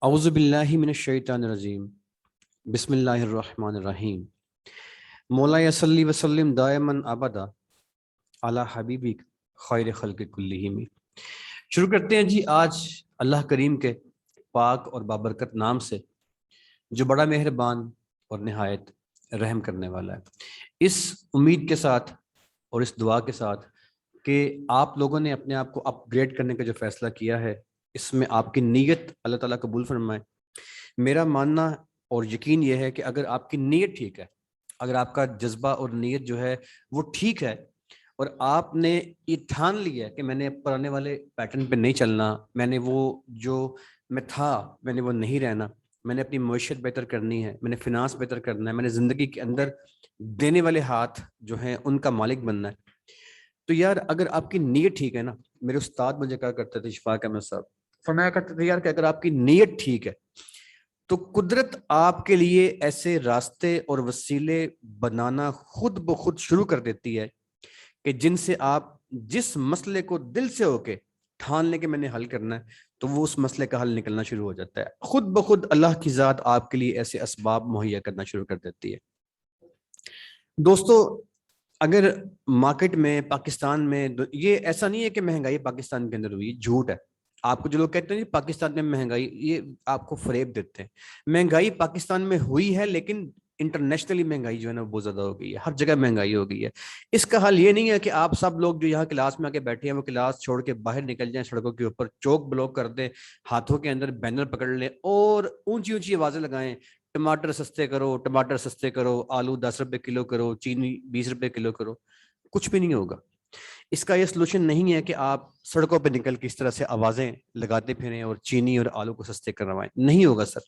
औज़ुबिल्लाहि मिनश्शैतानिर्रजीम बिस्मिल्लाहिर्रहमानिर्रहीम मौला सल्ली व सल्लिम दायमन अबदा अला हबीबिक खैर खल्क़ि कुल्लिहिम। शुरू करते हैं जी आज अल्लाह करीम के पाक और बाबरकत नाम से, जो बड़ा मेहरबान और निहायत रहम करने वाला है। इस उम्मीद के साथ और इस दुआ के साथ कि आप लोगों ने अपने आप को अपग्रेड करने का जो फैसला किया है, इसमें आपकी नीयत अल्लाह ताला कबूल फरमाए। मेरा मानना और यकीन यह है कि अगर आपकी नीयत ठीक है, अगर आपका जज्बा और नीयत जो है वो ठीक है, और आपने ये ठान लिया है कि मैंने पुराने वाले पैटर्न पे नहीं चलना, मैंने वो जो मैं था मैंने वो नहीं रहना, मैंने अपनी मईशत बेहतर करनी है, मैंने फिनांस बेहतर करना है, मैंने ज़िंदगी के अंदर देने वाले हाथ जो हैं उनका मालिक बनना है। तो यार अगर आपकी नीयत ठीक है ना, मेरे उस्ताद मुझे कहा करते थे इशफाक अहमद साहब, फरमाया करते थे यार कि अगर आपकी नीयत ठीक है तो कुदरत आपके लिए ऐसे रास्ते और वसीले बनाना खुद ब खुद शुरू कर देती है कि जिनसे आप जिस मसले को दिल से होके ठान लें कि मैंने हल करना है, तो वो उस मसले का हल निकलना शुरू हो जाता है। खुद ब खुद अल्लाह की ज़ात आपके लिए ऐसे असबाब मुहैया करना शुरू कर देती है। दोस्तों, अगर मार्केट में पाकिस्तान में ये ऐसा नहीं है कि महंगाई पाकिस्तान के अंदर हुई, झूठ है। आपको जो लोग कहते हैं पाकिस्तान में महंगाई, ये आपको फरेब देते हैं। महंगाई पाकिस्तान में हुई है, लेकिन इंटरनेशनली महंगाई जो है ना बहुत ज्यादा हो गई है, हर जगह महंगाई हो गई है। इसका हल ये नहीं है कि आप सब लोग जो यहाँ क्लास में आके बैठे हैं वो क्लास छोड़ के बाहर निकल जाएं, सड़कों के ऊपर चौक ब्लॉक कर दें, हाथों के अंदर बैनर पकड़ लें और ऊंची ऊंची आवाजें लगाएं, टमाटर सस्ते करो, टमाटर सस्ते करो, आलू 10 रुपए किलो करो, चीनी 20 रुपए किलो करो। कुछ भी नहीं होगा। इसका यह सोल्यूशन नहीं है कि आप सड़कों पर निकल के इस तरह से आवाजें लगाते फिरें और चीनी और आलू को सस्ते करवाएं। नहीं होगा सर।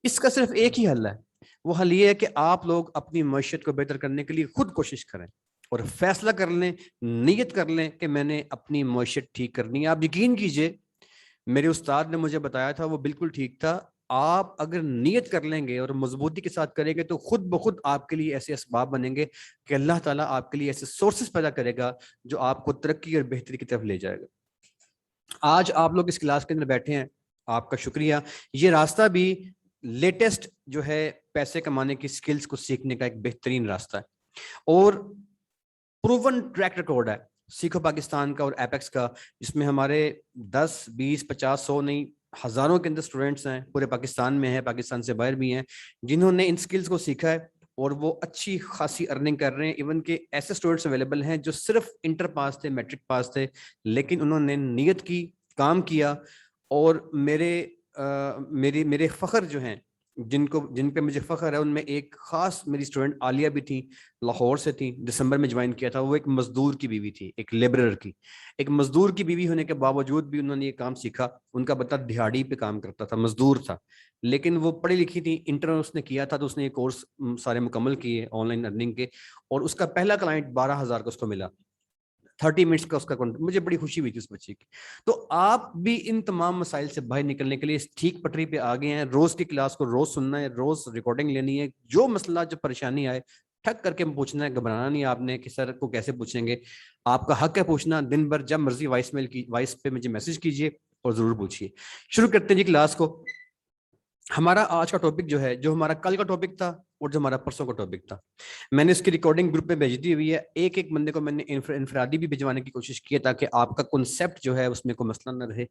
इसका सिर्फ एक ही हल है। वो हल ये है कि आप लोग अपनी मईशत को बेहतर करने के लिए खुद कोशिश करें और फैसला कर लें, नियत कर लें कि मैंने अपनी मईशत ठीक करनी है। आप यकीन कीजिए, मेरे उस्ताद ने मुझे बताया था, वो बिल्कुल ठीक था। आप अगर नियत कर लेंगे और मजबूती के साथ करेंगे तो खुद ब खुद आपके लिए ऐसे असबाब बनेंगे कि अल्लाह ताला आपके लिए ऐसे सोर्सेस पैदा करेगा जो आपको तरक्की और बेहतरी की तरफ ले जाएगा। आज आप लोग इस क्लास के अंदर बैठे हैं, आपका शुक्रिया। ये रास्ता भी लेटेस्ट जो है पैसे कमाने की स्किल्स को सीखने का एक बेहतरीन रास्ता है और प्रूवन ट्रैक रिकॉर्ड है सीखो पाकिस्तान का और एपेक्स का, जिसमें हमारे 10, 20, 50, 100 नहीं, हजारों के अंदर स्टूडेंट्स हैं, पूरे पाकिस्तान में हैं, पाकिस्तान से बाहर भी हैं, जिन्होंने इन स्किल्स को सीखा है और वो अच्छी खासी अर्निंग कर रहे हैं। इवन के ऐसे स्टूडेंट्स अवेलेबल हैं जो सिर्फ इंटर पास थे, मैट्रिक पास थे, लेकिन उन्होंने नियत की, काम किया और मेरे फख्र जो हैं, जिन पे मुझे फख्र है, उनमें एक खास मेरी स्टूडेंट आलिया भी थी, लाहौर से थी, दिसंबर में ज्वाइन किया था। वो एक मजदूर की बीवी थी, एक लेबरर की। एक मजदूर की बीवी होने के बावजूद भी उन्होंने ये काम सीखा। उनका बता दिहाड़ी पे काम करता था, मजदूर था, लेकिन वो पढ़ी लिखी थी, इंटर उसने किया था, तो उसने ये कोर्स सारे मुकम्मल किए ऑनलाइन अर्निंग के, और उसका पहला क्लाइंट 12,000 का उसको मिला। 30 मिनट्स का उसका कॉन्टेंट, मुझे बड़ी खुशी हुई थी उस बच्चे की। तो आप भी इन तमाम मसाइल से बाहर निकलने के लिए ठीक पटरी पे आ गए हैं। रोज की क्लास को रोज सुनना है, रोज रिकॉर्डिंग लेनी है, जो मसला जो परेशानी आए ठक करके पूछना है, घबराना नहीं आपने कि सर को कैसे पूछेंगे। आपका हक है पूछना, दिन भर जब मर्जी वॉइस पे मुझे मैसेज कीजिए और जरूर पूछिए। शुरू करते हैं जी क्लास को। हमारा आज का टॉपिक जो है, जो हमारा कल का टॉपिक था और जो हमारा परसों का टॉपिक था, मैंने इसकी रिकॉर्डिंग ग्रुप में भेज दी हुई है। एक एक बंदे को मैंने इंफरादी भी भिजवाने की कोशिश की है ताकि आपका कॉन्सेप्ट जो है उसमें कोई मसला न रहे।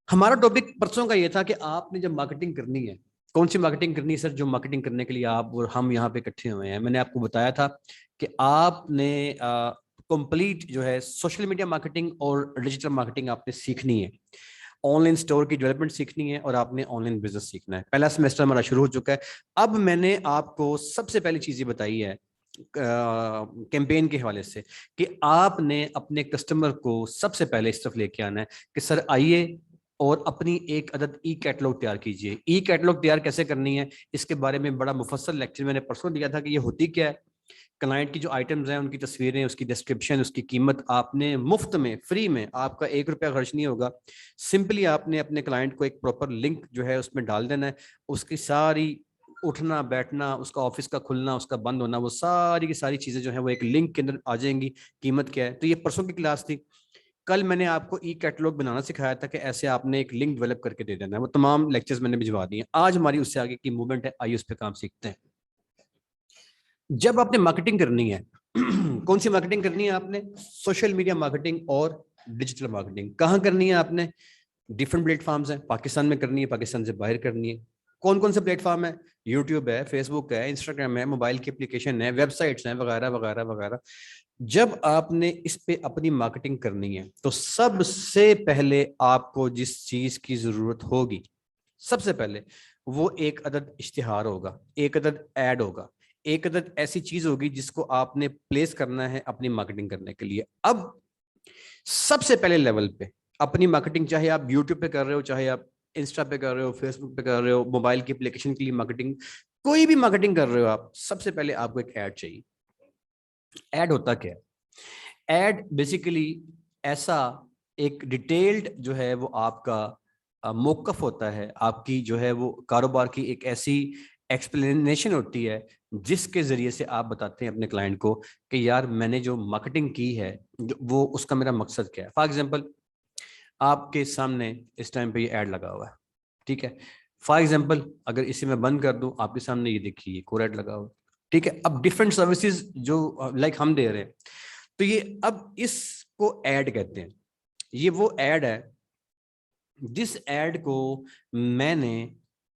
हमारा टॉपिक परसों का ये था कि आपने जब मार्केटिंग करनी है, कौन सी मार्केटिंग करनी है सर? जो मार्केटिंग करने के लिए आप और हम यहाँ पे इकट्ठे हुए हैं, मैंने आपको बताया था कि आपने कंप्लीट जो है सोशल मीडिया मार्केटिंग और डिजिटल मार्केटिंग आपने सीखनी है, ऑनलाइन स्टोर की डेवलपमेंट सीखनी है और आपने ऑनलाइन बिजनेस सीखना है। पहला सेमेस्टर हमारा शुरू हो चुका है। अब मैंने आपको सबसे पहली चीज ये बताई है कैंपेन के हवाले से कि आपने अपने कस्टमर को सबसे पहले इस तरफ लेके आना है कि सर आइए और अपनी एक अदद ई कैटलॉग तैयार कीजिए। ई कैटलॉग तैयार कैसे करनी है, इसके बारे में बड़ा मुफस्सल लेक्चर मैंने परसों दिया था कि ये होती क्या है। क्लाइंट की जो आइटम्स हैं, उनकी तस्वीरें, उसकी डिस्क्रिप्शन, उसकी कीमत आपने मुफ्त में, फ्री में, आपका 1 रुपया खर्च नहीं होगा। सिंपली आपने अपने क्लाइंट को एक प्रॉपर लिंक जो है उसमें डाल देना है। उसकी सारी उठना बैठना, उसका ऑफिस का खुलना, उसका बंद होना, वो सारी की सारी चीजें जो है वो एक लिंक के अंदर आ जाएंगी। कीमत क्या है, तो ये परसों की क्लास थी। कल मैंने आपको ई कैटलॉग बनाना सिखाया था कि ऐसे आपने एक लिंक डेवलप करके दे देना है, वो तमाम लेक्चर्स मैंने भिजवा दिए। आज हमारी उससे आगे की मूवमेंट है, आइए उस पर काम सीखते हैं। जब आपने मार्केटिंग करनी है कौन सी मार्केटिंग करनी है आपने? सोशल मीडिया मार्केटिंग और डिजिटल मार्केटिंग। कहाँ करनी है आपने? डिफरेंट प्लेटफॉर्म्स हैं, पाकिस्तान में करनी है, पाकिस्तान से बाहर करनी है। कौन कौन से प्लेटफॉर्म है? यूट्यूब है, फेसबुक है, इंस्टाग्राम है, मोबाइल की एप्लीकेशन है, वेबसाइट्स हैं, वगैरह वगैरह वगैरह। जब आपने इस पे अपनी मार्केटिंग करनी है तो सबसे पहले आपको जिस चीज की जरूरत होगी, सबसे पहले वो एक अदद इश्तिहार होगा, एक अदद ऐड होगा, एक अदद ऐसी चीज होगी जिसको आपने प्लेस करना है अपनी मार्केटिंग करने के लिए। अब सबसे पहले लेवल पे अपनी मार्केटिंग, चाहे आप यूट्यूब पे कर रहे हो, चाहे आप इंस्टा पे कर रहे हो, फेसबुक पे कर रहे हो, मोबाइल की एप्लीकेशन के लिए मार्केटिंग, कोई भी मार्केटिंग कर रहे हो आप, सबसे पहले आपको एक ऐड चाहिए। ऐड होता क्या है? ऐड बेसिकली ऐसा एक डिटेल्ड जो है वो आपका मौकफ होता है, आपकी जो है वो कारोबार की एक ऐसी एक्सप्लेनेशन होती है जिसके जरिए से आप बताते हैं अपने क्लाइंट को कि यार मैंने जो मार्केटिंग की है वो उसका मेरा मकसद क्या है। फॉर एग्जांपल, आपके सामने इस टाइम पे ये ऐड लगा हुआ है, ठीक है। फॉर एग्जांपल, अगर इसे मैं बंद कर दूं, आपके सामने ये देखिए ये कोर ऐड लगा हुआ है, ठीक है। अब डिफरेंट सर्विसेज जो लाइक हम दे रहे हैं, तो ये अब इसको ऐड कहते हैं। ये वो ऐड है जिस ऐड को मैंने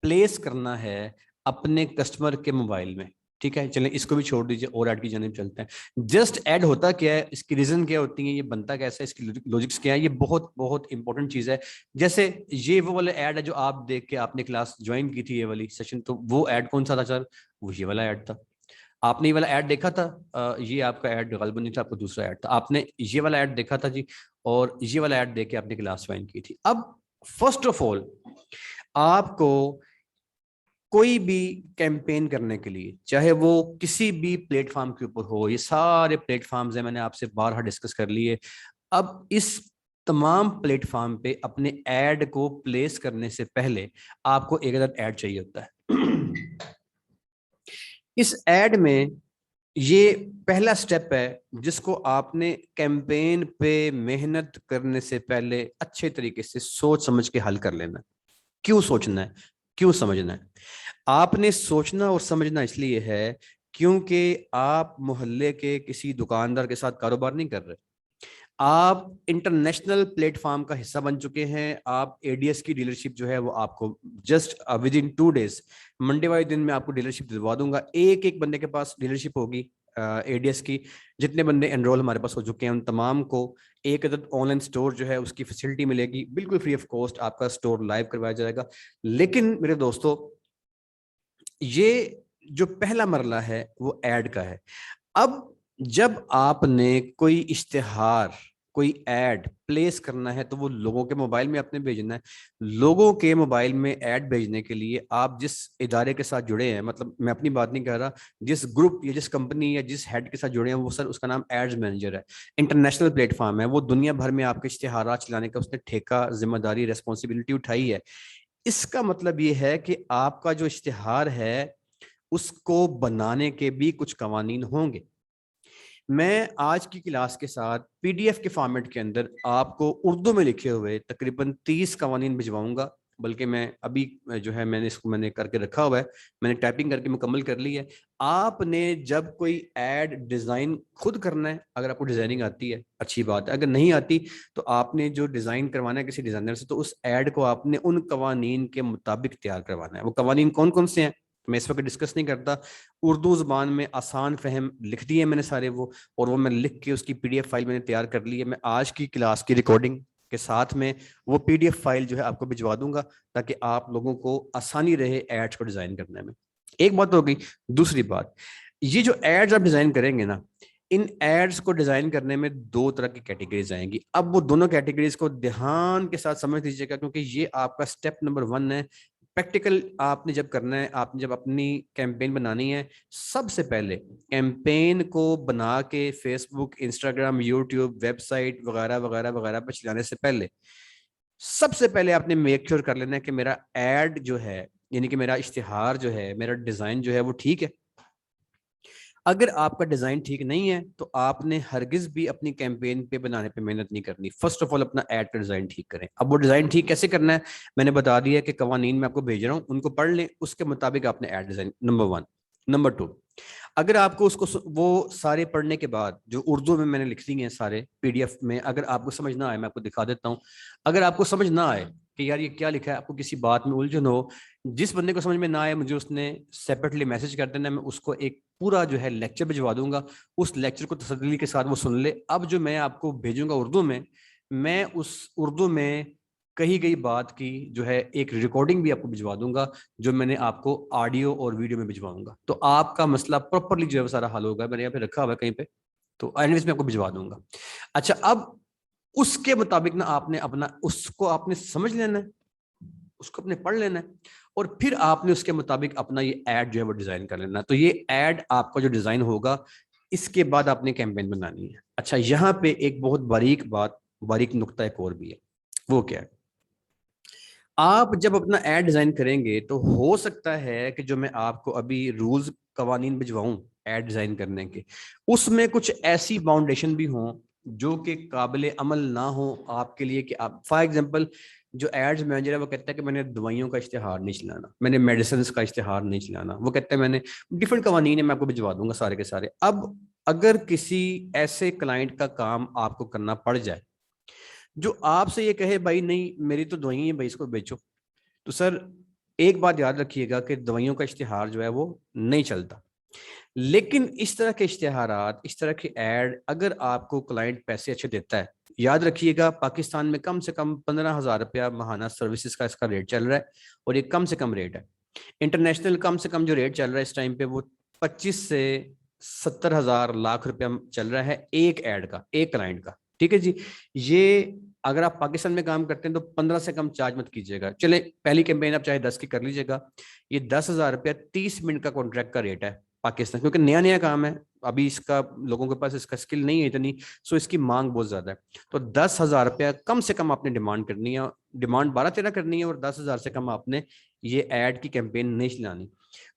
प्लेस करना है अपने कस्टमर के मोबाइल में, ठीक है। चलें इसको भी छोड़ दीजिए और ऐड की जानिब चलते हैं। जस्ट ऐड होता क्या है, इसकी रीजन क्या होती है, ये बनता कैसा है, इसकी लॉजिक्स क्या है, ये बहुत बहुत इंपॉर्टेंट चीज है। जैसे ये वो वाला ऐड है जो आप देख के आपने क्लास ज्वाइन की थी, ये वाली सेशन, तो वो ऐड कौन सा था सर? वो ये वाला ऐड था। आपने ये वाला ऐड देखा था? ये आपका ऐड गलबन नहीं था, आपको दूसरा ऐड था। आपने ये वाला ऐड देखा था जी, और ये वाला ऐड देख के आपने क्लास ज्वाइन की थी। अब फर्स्ट ऑफ ऑल आपको कोई भी कैंपेन करने के लिए, चाहे वो किसी भी प्लेटफॉर्म के ऊपर हो, ये सारे प्लेटफॉर्म्स हैं, मैंने आपसे बारहा डिस्कस कर लिए। अब इस तमाम प्लेटफॉर्म पे अपने ऐड को प्लेस करने से पहले आपको एक अदर ऐड चाहिए होता है। इस ऐड में ये पहला स्टेप है जिसको आपने कैंपेन पे मेहनत करने से पहले अच्छे तरीके से सोच समझ के हल कर लेना। क्यों सोचना है, क्यों समझना है? आपने सोचना और समझना इसलिए है क्योंकि आप मोहल्ले के किसी दुकानदार के साथ कारोबार नहीं कर रहे, आप इंटरनेशनल प्लेटफॉर्म का हिस्सा बन चुके हैं। आप एडीएस की डीलरशिप जो है वो आपको just with in 2 days, Monday वाले दिन में आपको डीलरशिप दिलवा दूंगा। एक एक बंदे के पास डीलरशिप होगी एडीएस की। जितने बंदे एनरोल हमारे पास हो चुके हैं उन तमाम को एक अदद ऑनलाइन स्टोर जो है उसकी फैसिलिटी मिलेगी, बिल्कुल फ्री ऑफ कॉस्ट आपका स्टोर लाइव करवाया जाएगा। लेकिन मेरे दोस्तों, ये जो पहला मरला है वो ऐड का है। अब जब आपने कोई इश्तिहार, कोई ऐड प्लेस करना है तो वो लोगों के मोबाइल में आपने भेजना है। लोगों के मोबाइल में ऐड भेजने के लिए आप जिस इदारे के साथ जुड़े हैं, मतलब मैं अपनी बात नहीं कर रहा, जिस ग्रुप या जिस कंपनी या जिस हेड के साथ जुड़े हैं, वो सर उसका नाम एड्स मैनेजर है। इंटरनेशनल प्लेटफॉर्म है, वो दुनिया भर में आपके इश्तिहार चलाने का उसने ठेका, जिम्मेदारी, रेस्पॉन्सिबिलिटी उठाई है। इसका मतलब ये है कि आपका जो इश्तिहार है उसको बनाने के भी कुछ कवानीन होंगे। मैं आज की क्लास के साथ पीडीएफ के फॉर्मेट के अंदर आपको उर्दू में लिखे हुए तकरीबन 30 कवानीन भिजवाऊंगा। बल्कि मैं अभी जो है मैंने करके रखा हुआ है, मैंने टाइपिंग करके मुकम्मल कर ली है। आपने जब कोई ऐड डिज़ाइन खुद करना है, अगर आपको डिज़ाइनिंग आती है अच्छी बात है, अगर नहीं आती तो आपने जो डिज़ाइन करवाना है किसी डिज़ाइनर से, तो उस ऐड को आपने उन कवानीन के मुताबिक तैयार करवाना है। वो कवानीन कौन कौन से हैं मैं इस वक्त डिस्कस नहीं करता। उर्दू ज़बान में आसान फहम लिख दिए मैंने सारे वो, और वो मैं लिख के उसकी पीडीएफ फाइल मैंने तैयार कर ली है। मैं आज की क्लास की रिकॉर्डिंग के साथ में वो पीडीएफ फाइल जो है आपको भिजवा दूंगा, ताकि आप लोगों को आसानी रहे एड्स को डिजाइन करने में। एक बात हो गई। दूसरी बात, ये जो एड्स आप डिजाइन करेंगे ना, इन एड्स को डिजाइन करने में 2 तरह की कैटेगरीज आएंगी। अब वो दोनों कैटेगरीज को ध्यान के साथ समझ लीजिएगा, क्योंकि ये आपका स्टेप नंबर 1 है। प्रैक्टिकल आपने जब करना है, आपने जब अपनी कैंपेन बनानी है, सबसे पहले कैंपेन को बना के फेसबुक, इंस्टाग्राम, यूट्यूब, वेबसाइट वगैरह वगैरह वगैरह पर चलाने से पहले सबसे पहले आपने मेक श्योर कर लेना है कि मेरा एड जो है, यानी कि मेरा इश्तिहार जो है, मेरा डिजाइन जो है वो ठीक है। अगर आपका डिजाइन ठीक नहीं है तो आपने हरगिज भी अपनी कैंपेन पे बनाने पे मेहनत नहीं करनी। फर्स्ट ऑफ ऑल अपना एड का डिजाइन ठीक करें। अब वो डिजाइन ठीक कैसे करना है मैंने बता दिया कि कवानीन में आपको भेज रहा हूँ, उनको पढ़ लें, उसके मुताबिक आपने एड डिजाइन, नंबर 1। नंबर 2, अगर आपको उसको वो सारे पढ़ने के बाद जो उर्दू में मैंने लिख दी है सारे पीडीएफ में, अगर आपको समझ ना आए मैं आपको दिखा देता हूँ। अगर आपको समझ ना आए कि यार ये क्या लिखा है, आपको किसी बात में उलझन हो, जिस बंदे को समझ में ना आए मुझे उसने सेपरेटली मैसेज कर देना, मैं उसको एक पूरा जो है लेक्चर भिजवा दूंगा। उस लेक्चर को तसल्ली के साथ वो सुन ले। अब जो मैं आपको भेजूंगा उर्दू में, मैं उस उर्दू में कही गई बात की जो है एक रिकॉर्डिंग भी आपको भिजवा दूंगा, जो मैंने आपको ऑडियो और वीडियो में भिजवाऊंगा। तो आपका मसला प्रॉपरली जो है सारा हल होगा। मैंने यहाँ पे रखा हुआ है कहीं पे, तो एनीवेज में आपको भिजवा दूंगा। अच्छा, अब उसके मुताबिक ना आपने अपना उसको आपने समझ लेना है, उसको अपने पढ़ लेना है, और फिर आपने उसके मुताबिक अपना ये ऐड जो है वो डिजाइन कर लेना। तो ये ऐड आपका जो डिजाइन होगा, इसके बाद आपने कैंपेन बनानी है। अच्छा, यहाँ पे एक बहुत बारीक बात, बारीक नुक्ता एक और भी है। वो क्या है, आप जब अपना ऐड डिजाइन करेंगे तो हो सकता है कि जो मैं आपको अभी रूल्स कवानीन भिजवाऊं ऐड डिजाइन करने के, उसमें कुछ ऐसी बाउंडेशन भी हों जो कि काबिल अमल ना हो आपके लिए। कि आप फॉर एग्जांपल, जो एड्स मैनेजर है वो कहता है कि मैंने दवाइयों का इश्तेहार नहीं चलाना, मैंने मेडिसिन का इश्तेहार नहीं चलाना, वो कहता है मैंने डिफरेंट कवानीन है, मैं आपको भिजवा दूंगा सारे के सारे। अब अगर किसी ऐसे क्लाइंट का काम आपको करना पड़ जाए जो आपसे ये कहे भाई नहीं मेरी तो दवाई है भाई इसको बेचो, तो सर एक बात याद रखिएगा कि दवाइयों का इश्तिहार जो है वो नहीं चलता। लेकिन इस तरह के इश्तिहारात, इस तरह के ऐड अगर आपको क्लाइंट पैसे अच्छे देता है, याद रखिएगा पाकिस्तान में कम से कम 15,000 रुपया महाना सर्विसेज का इसका रेट चल रहा है, और ये कम से कम रेट है। इंटरनेशनल कम से कम जो रेट चल रहा है इस टाइम पे वो 25 से 70,000 लाख रुपया चल रहा है एक ऐड का, एक क्लाइंट का। ठीक है जी। ये अगर आप पाकिस्तान में काम करते हैं तो 15 से कम चार्ज मत कीजिएगा। चले पहली कैंपेन आप चाहे 10 की कर लीजिएगा। ये 10,000 रुपया 30 मिनट का कॉन्ट्रैक्ट का रेट है पाकिस्तान, क्योंकि नया नया काम है, अभी इसका लोगों के पास इसका स्किल नहीं है इतनी, सो इसकी मांग बहुत ज्यादा है। तो 10,000 रुपया कम से कम आपने डिमांड करनी है, डिमांड 12-13 करनी है, और 10,000 से कम आपने ये ऐड की कैंपेन नहीं चलानी।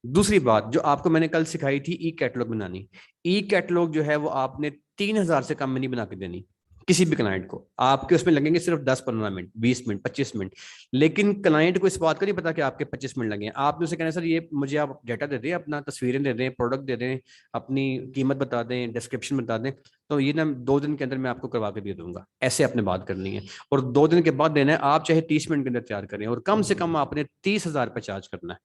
दूसरी बात जो आपको मैंने कल सिखाई थी ई कैटलॉग बनानी, ई कैटलॉग जो है वो आपने 3,000 से कम में नहीं बना के देनी किसी भी क्लाइंट को। आपके उसमें लगेंगे सिर्फ 10-15 मिनट, 20 मिनट, 25 मिनट, लेकिन क्लाइंट को इस बात का नहीं पता कि आपके 25 मिनट लगे। आपने उसे कहना सर ये मुझे आप डेटा दे दें, अपना तस्वीरें दे दें, प्रोडक्ट दे दें, अपनी कीमत बता दें, डिस्क्रिप्शन बता दें, तो ये ना 2 दिन के अंदर मैं आपको करवा के दे दूंगा। ऐसे आपने बात करनी है, और 2 दिन के बाद देना है। आप चाहे 30 मिनट के अंदर तैयार करें, और कम से कम आपने 30,000 रुपये चार्ज करना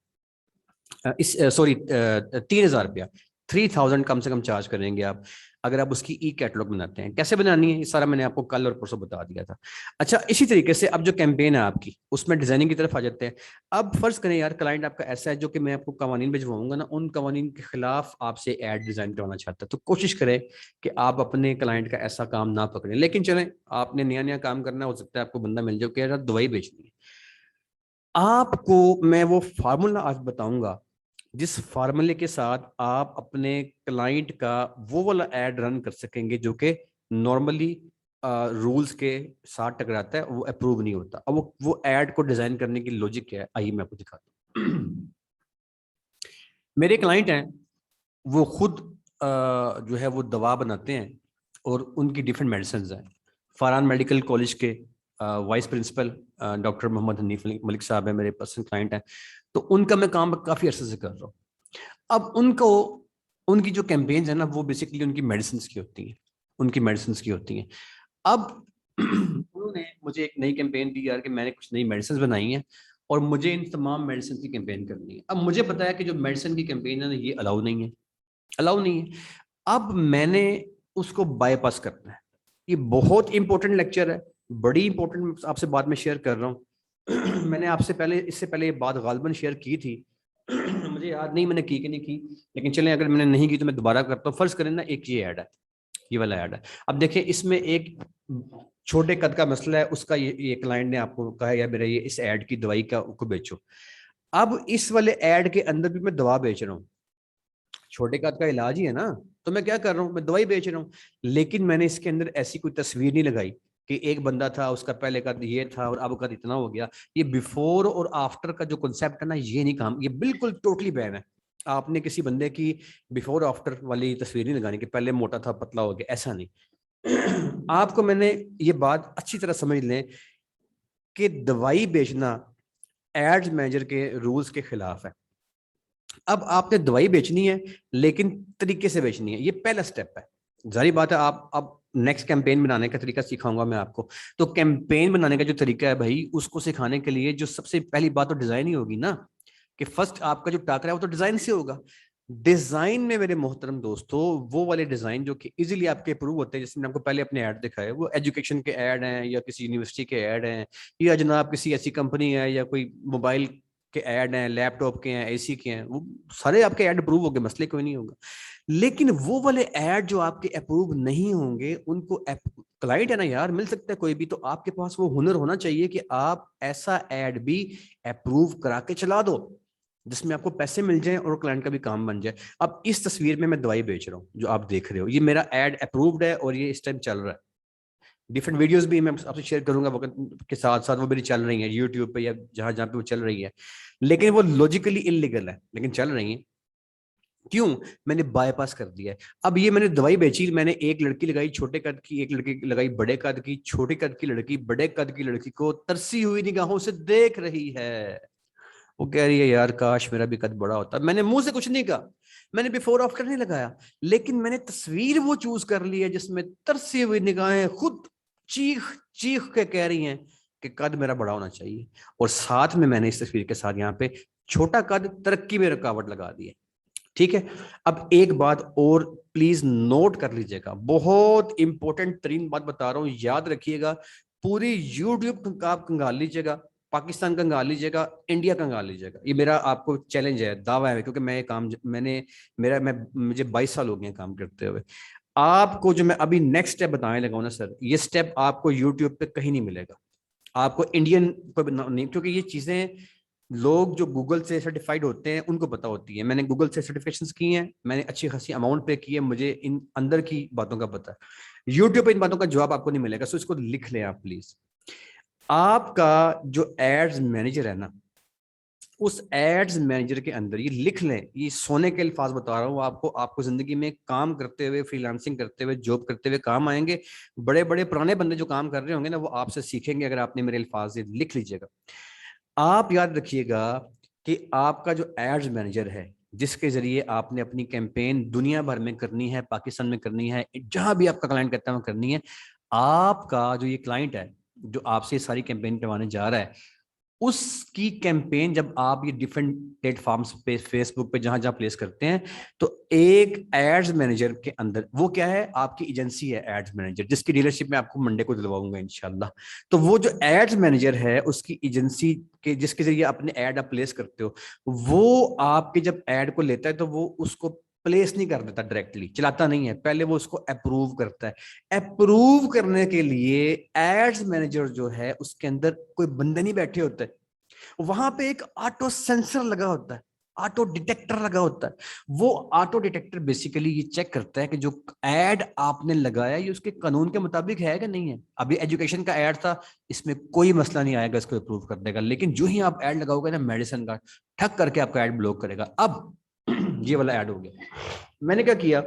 है। इस सॉरी 3,000 रुपया, 3,000 कम से कम चार्ज करेंगे आप अगर आप उसकी ई कैटलॉग बनाते हैं। कैसे बनानी है ये सारा मैंने आपको कल और परसों बता दिया था। अच्छा, इसी तरीके से अब जो कैंपेन है आपकी उसमें डिजाइनिंग की तरफ आ जाते हैं। अब फर्ज करें यार क्लाइंट आपका ऐसा है जो कि मैं आपको कवानीन भिजवाऊंगा ना, उन कवानीन के खिलाफ आपसे एड डिजाइन करवाना चाहता है, तो कोशिश करें कि आप अपने क्लाइंट का ऐसा काम ना पकड़ें। लेकिन चलें, आपने नया नया काम करना, हो सकता है आपको बंदा मिल जाए कि यार दवाई बेचनी है, आपको मैं वो फार्मूला आज बताऊंगा जिस फार्मूले के साथ आप अपने क्लाइंट का वो वाला एड रन कर सकेंगे जो कि नॉर्मली रूल्स के साथ टकराता है, वो अप्रूव नहीं होता। अब वो एड को डिजाइन करने की लॉजिक क्या है, आइए मैं आपको दिखाता हूँ। मेरे क्लाइंट हैं, वो खुद जो है वो दवा बनाते हैं, और उनकी डिफरेंट मेडिसिन हैं। फरहान मेडिकल कॉलेज के vice principal doctor Mohammad Hanif Malik साहब है, मेरे पर्सनल क्लाइंट हैं। तो उनका मैं काम काफ़ी अरसे से कर रहा हूँ। अब उनको उनकी जो कैंपेन्स है ना वो बेसिकली उनकी मेडिसिन की होती हैं, उनकी मेडिसिन की होती हैं। अब उन्होंने मुझे एक नई कैंपेन दी यार कि मैंने कुछ नई मेडिसिन बनाई हैं और मुझे इन तमाम मेडिसिन की कैंपेन करनी है। अब मुझे पता है कि जो मेडिसिन की कैंपेन है ना ये अलाउ नहीं है, अलाउ नहीं है। अब मैंने उसको बाईपास करना है। ये बहुत इंपॉर्टेंट लेक्चर है, बड़ी इंपॉर्टेंट, आपसे बाद में शेयर कर रहा हूँ। मैंने आपसे पहले, इससे पहले ये बात गालबन शेयर की थी। मुझे याद नहीं मैंने की कि नहीं की, लेकिन चलें अगर मैंने नहीं की तो मैं दोबारा करता हूँ। फर्ज करें ना एक ये ऐड है, ये वाला ऐड है। अब देखिए इसमें एक छोटे कद का मसला है, उसका ये क्लाइंट ने आपको कहा यार मेरा ये इस ऐड की दवाई का को बेचो। अब इस वाले ऐड के अंदर भी मैं दवा बेच रहा हूँ, छोटे कद का इलाज ही है ना, तो मैं क्या कर रहा हूँ, मैं दवाई बेच रहा हूँ। लेकिन मैंने इसके अंदर ऐसी कोई तस्वीर नहीं लगाई कि एक बंदा था उसका पहले कद ये था और अब कद इतना हो गया। ये बिफोर और आफ्टर का जो कॉन्सेप्ट है ना ये नहीं काम, ये बिल्कुल टोटली बैन है। आपने किसी बंदे की बिफोर आफ्टर वाली तस्वीर नहीं लगानी कि पहले मोटा था पतला हो गया, ऐसा नहीं। आपको मैंने ये बात अच्छी तरह समझ लें कि दवाई बेचना एड्स मैनेजर के रूल्स के खिलाफ है। अब आपने दवाई बेचनी है लेकिन तरीके से बेचनी है, ये पहला स्टेप है। जारी बात है, आप अब नेक्स्ट कैंपेन बनाने का तरीका सिखाऊंगा मैं आपको। तो कैंपेन बनाने का जो तरीका है भाई, उसको सिखाने के लिए जो सबसे पहली बात तो डिजाइन ही होगी ना, कि फर्स्ट आपका जो टाकरा है वो तो डिजाइन से होगा। डिजाइन में मेरे मोहतरम दोस्तों, वो वाले डिजाइन जो कि इजीली आपके अप्रूव होते हैं, जैसे मैंने आपको पहले अपने ऐड दिखाए, वो एजुकेशन के ऐड हैं या किसी यूनिवर्सिटी के ऐड हैं, या जनाब किसी ऐसी कंपनी है या कोई मोबाइल के ऐड हैं, लैपटॉप के हैं, एसी के हैं, वो सारे आपके ऐड अप्रूव होंगे, मसले कोई नहीं होगा। लेकिन वो वाले ऐड जो आपके अप्रूव नहीं होंगे, उनको क्लाइंट है ना यार, मिल सकता है कोई भी, तो आपके पास वो हुनर होना चाहिए कि आप ऐसा ऐड भी अप्रूव करा के चला दो जिसमें आपको पैसे मिल जाएं और क्लाइंट का भी काम बन जाए। अब इस तस्वीर में मैं दवाई बेच रहा हूँ जो आप देख रहे हो, ये मेरा एड अप्रूव्ड है और ये इस टाइम चल रहा है। डिफरेंट वीडियोस भी मैं आपसे शेयर करूंगा वक्त के साथ साथ, वो मेरी चल रही है यूट्यूब पे या जहां जहां पे वो चल रही है, लेकिन वो लॉजिकली इलीगल है लेकिन चल रही है। क्यों? मैंने बाईपास कर दिया है। अब ये मैंने दवाई बेची, मैंने एक लड़की लगाई छोटे कद की, एक लड़की लगाई बड़े कद की, छोटे कद की लड़की बड़े कद की लड़की को तरसी हुई निगाहों से देख रही है। वो कह रही है यार काश मेरा भी कद बड़ा होता। मैंने मुंह से कुछ नहीं कहा, मैंने बिफोर आफ्टर नहीं लगाया, लेकिन मैंने तस्वीर वो चूज कर ली है जिसमें तरसी हुई निगाहें खुद चीख चीख के कह रही हैं कि कद मेरा बड़ा होना चाहिए। और साथ में मैंने इस तस्वीर के साथ यहाँ पे छोटा कद तरक्की में रुकावट लगा दी है। ठीक है। अब एक बात और प्लीज नोट कर लीजिएगा, बहुत इंपॉर्टेंट तरीन बात बता रहा हूं, याद रखिएगा। पूरी यूट्यूब का आप कंगाल लीजिएगा, पाकिस्तान का कंगाल लीजिएगा, इंडिया का कंगाल लीजिएगा, ये मेरा आपको चैलेंज है, दावा है, क्योंकि मैं ये काम मैंने मेरा मैं मुझे 22 साल हो गए काम करते हुए। आपको जो मैं अभी नेक्स्ट स्टेप बताने लगा हूं ना सर, ये स्टेप आपको यूट्यूब पे कहीं नहीं मिलेगा, आपको इंडियन को नहीं, क्योंकि ये चीजें लोग जो गूगल से सर्टिफाइड होते हैं उनको पता होती है। मैंने गूगल से सर्टिफिकेशंस की हैं, मैंने अच्छी खासी अमाउंट पे की है, मुझे इन अंदर की बातों का पता है। यूट्यूब पे इन बातों का जवाब आपको नहीं मिलेगा, सो इसको लिख लें आप प्लीज। आपका जो एड्स मैनेजर है ना, उस एड्स मैनेजर के अंदर ये लिख लें, ये सोने के अल्फाज बता रहा हूँ आपको, आपको जिंदगी में काम करते हुए, फ्रीलांसिंग करते हुए, जॉब करते हुए काम आएंगे। बड़े बड़े पुराने बंदे जो काम कर रहे होंगे ना, वो आपसे सीखेंगे अगर आपने मेरे अल्फाज ये लिख लीजिएगा। आप याद रखिएगा कि आपका जो एड्स मैनेजर है, जिसके जरिए आपने अपनी कैंपेन दुनिया भर में करनी है, पाकिस्तान में करनी है, जहां भी आपका क्लाइंट कहता है वहां करनी है, आपका जो ये क्लाइंट है जो आपसे सारी कैंपेन करवाने जा रहा है, उसकी कैंपेन जब आप ये डिफरेंट प्लेटफॉर्म्स पे, फेसबुक पे, जहां जहां प्लेस करते हैं, तो एक एड्स मैनेजर के अंदर वो क्या है, आपकी एजेंसी है एड्स मैनेजर, जिसकी डीलरशिप मैं आपको मंडे को दिलवाऊंगा इंशाल्लाह। तो वो जो एड्स मैनेजर है, उसकी एजेंसी के जिसके जरिए अपने एड आप प्लेस करते हो, वो आपके जब एड को लेता है तो वो उसको प्लेस नहीं कर देता डायरेक्टली, चलाता नहीं है, पहले वो उसको अप्रूव करता है। अप्रूव करने के लिए एड्स मैनेजर जो है उसके अंदर कोई बंदे नहीं बैठे होते, वहां पे एक ऑटो सेंसर लगा होता है, ऑटो डिटेक्टर लगा होता है। वो ऑटो डिटेक्टर बेसिकली ये चेक करता है कि जो एड आपने लगाया ये उसके कानून के मुताबिक है कि नहीं है। अभी एजुकेशन का एड था, इसमें कोई मसला नहीं आएगा इसको अप्रूव करने का, लेकिन जो ही आप एड लगाओगे ना मेडिसिन का, ठक करके आपका एड ब्लॉक करेगा। अब ये वाला एड हो गया, मैंने क्या किया,